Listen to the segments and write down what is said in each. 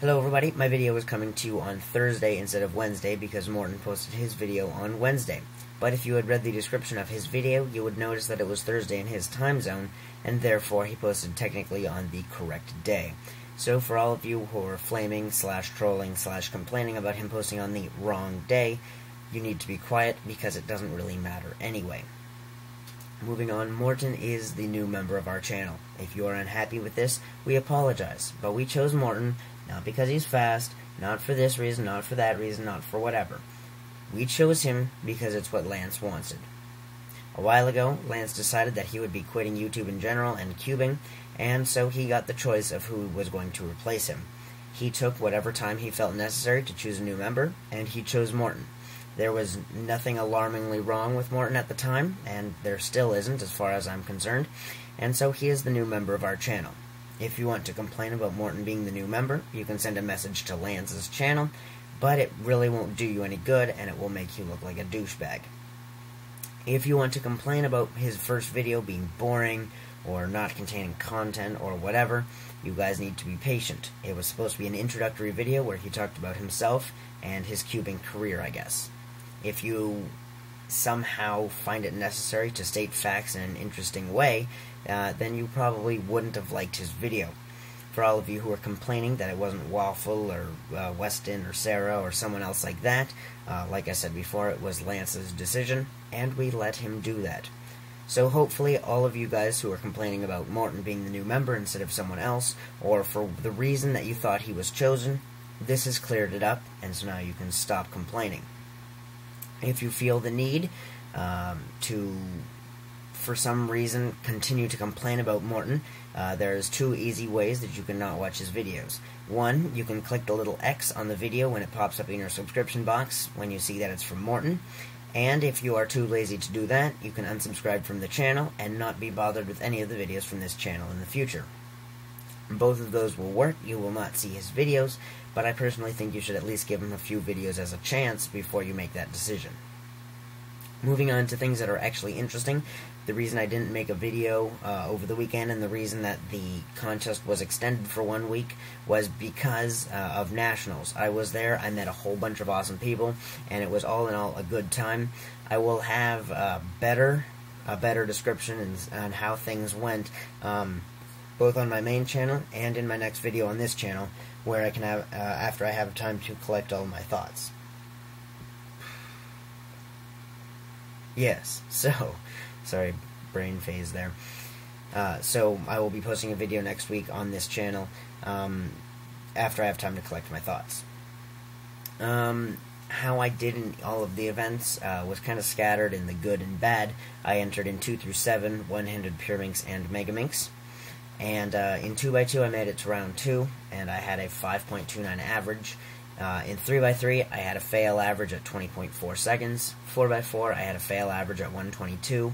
Hello everybody, my video is coming to you on Thursday instead of Wednesday because Morten posted his video on Wednesday. But if you had read the description of his video, you would notice that it was Thursday in his time zone, and therefore he posted technically on the correct day. So for all of you who are flaming, trolling, complaining about him posting on the wrong day, you need to be quiet because it doesn't really matter anyway. Moving on, Morten is the new member of our channel. If you are unhappy with this, we apologize, but we chose Morten not because he's fast, not for this reason, not for that reason, not for whatever. We chose him because it's what Lance wanted. A while ago, Lance decided that he would be quitting YouTube in general and cubing, and so he got the choice of who was going to replace him. He took whatever time he felt necessary to choose a new member, and he chose Morten. There was nothing alarmingly wrong with Morten at the time, and there still isn't as far as I'm concerned, and so he is the new member of our channel. If you want to complain about Morten being the new member, you can send a message to Lance's channel, but it really won't do you any good, and it will make you look like a douchebag. If you want to complain about his first video being boring, or not containing content, or whatever, you guys need to be patient. It was supposed to be an introductory video where he talked about himself and his cubing career, I guess. If you somehow find it necessary to state facts in an interesting way, then you probably wouldn't have liked his video. For all of you who are complaining that it wasn't Waffle or Weston or Sarah or someone else like that, like I said before, it was Lance's decision, and we let him do that. So hopefully all of you guys who are complaining about Morten being the new member instead of someone else, or for the reason that you thought he was chosen, this has cleared it up, and so now you can stop complaining. If you feel the need to, for some reason, continue to complain about Morten, there's two easy ways that you can not watch his videos. One, you can click the little X on the video when it pops up in your subscription box when you see that it's from Morten. And if you are too lazy to do that, you can unsubscribe from the channel and not be bothered with any of the videos from this channel in the future. Both of those will work. You will not see his videos, but I personally think you should at least give him a few videos as a chance before you make that decision. Moving on to things that are actually interesting, the reason I didn't make a video over the weekend and the reason that the contest was extended for 1 week was because of Nationals. I was there, I met a whole bunch of awesome people, and it was all in all a good time. I will have a better description on how things went, both on my main channel and in my next video on this channel, where I can have, after I have time to collect all my thoughts. Yes, so, sorry, brain phase there. So I will be posting a video next week on this channel, after I have time to collect my thoughts. How I did in all of the events was kind of scattered in the good and bad. I entered in 2 through 7, one-handed pure minks and mega minks. And in 2x2 I made it to round 2, and I had a 5.29 average. In 3x3 I had a fail average at 20.4 seconds. 4x4 I had a fail average at 122.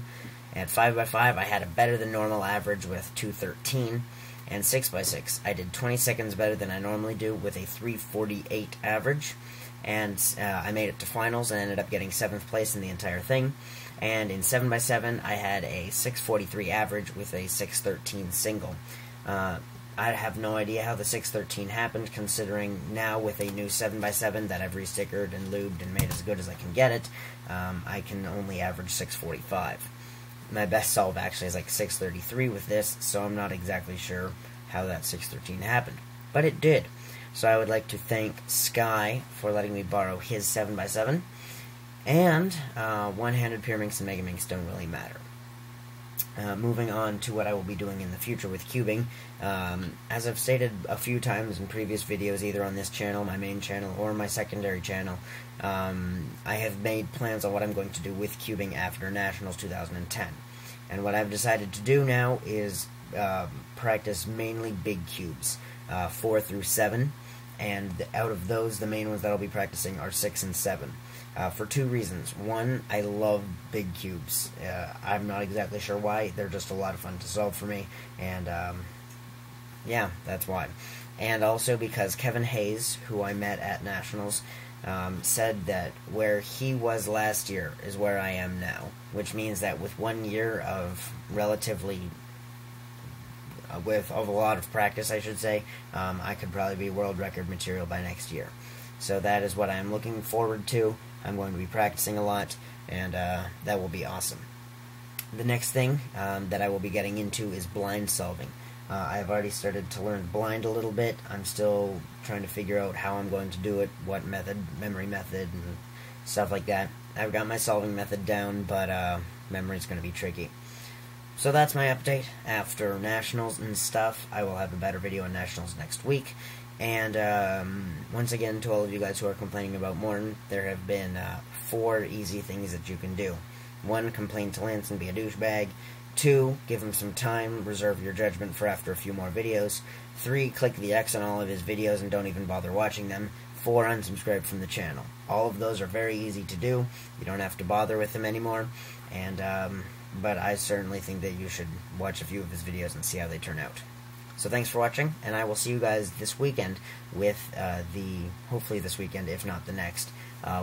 At 5x5 I had a better than normal average with 213. And 6x6 I did 20 seconds better than I normally do with a 348 average. And I made it to finals and ended up getting 7th place in the entire thing. And in 7x7, I had a 643 average with a 613 single. I have no idea how the 613 happened, considering now with a new 7x7 that I've restickered and lubed and made as good as I can get it, I can only average 645. My best solve actually is like 633 with this, so I'm not exactly sure how that 613 happened. But it did. So I would like to thank Sky for letting me borrow his 7x7. And one-handed pure minks and mega minks don't really matter. Moving on to what I will be doing in the future with cubing. As I've stated a few times in previous videos, either on this channel, my main channel, or my secondary channel, I have made plans on what I'm going to do with cubing after Nationals 2010. And what I've decided to do now is practice mainly big cubes, 4 through 7. And out of those, the main ones that I'll be practicing are 6 and 7. For two reasons. One, I love big cubes. I'm not exactly sure why. They're just a lot of fun to solve for me. And, yeah, that's why. And also because Kevin Hayes, who I met at Nationals, said that where he was last year is where I am now. Which means that with 1 year of relatively with a lot of practice, I should say, I could probably be world record material by next year. So that is what I'm looking forward to. I'm going to be practicing a lot, and that will be awesome. The next thing that I will be getting into is blind solving. I've already started to learn blind a little bit. I'm still trying to figure out how I'm going to do it, what method, memory method, and stuff like that. I've got my solving method down, but memory's going to be tricky. So that's my update. After Nationals and stuff, I will have a better video on Nationals next week. And once again, to all of you guys who are complaining about Morten, there have been 4 easy things that you can do. 1, complain to Lance and be a douchebag. 2, give him some time, reserve your judgment for after a few more videos. 3, click the X on all of his videos and don't even bother watching them. 4, unsubscribe from the channel. All of those are very easy to do. You don't have to bother with them anymore. And but I certainly think that you should watch a few of his videos and see how they turn out. So thanks for watching, and I will see you guys this weekend with hopefully this weekend, if not the next,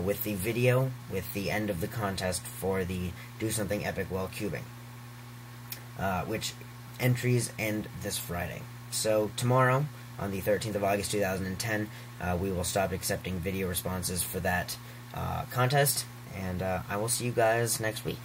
with the video with the end of the contest for the Do Something Epic While Cubing, which entries end this Friday. So tomorrow, on the 13th of August 2010, we will stop accepting video responses for that contest, and I will see you guys next week.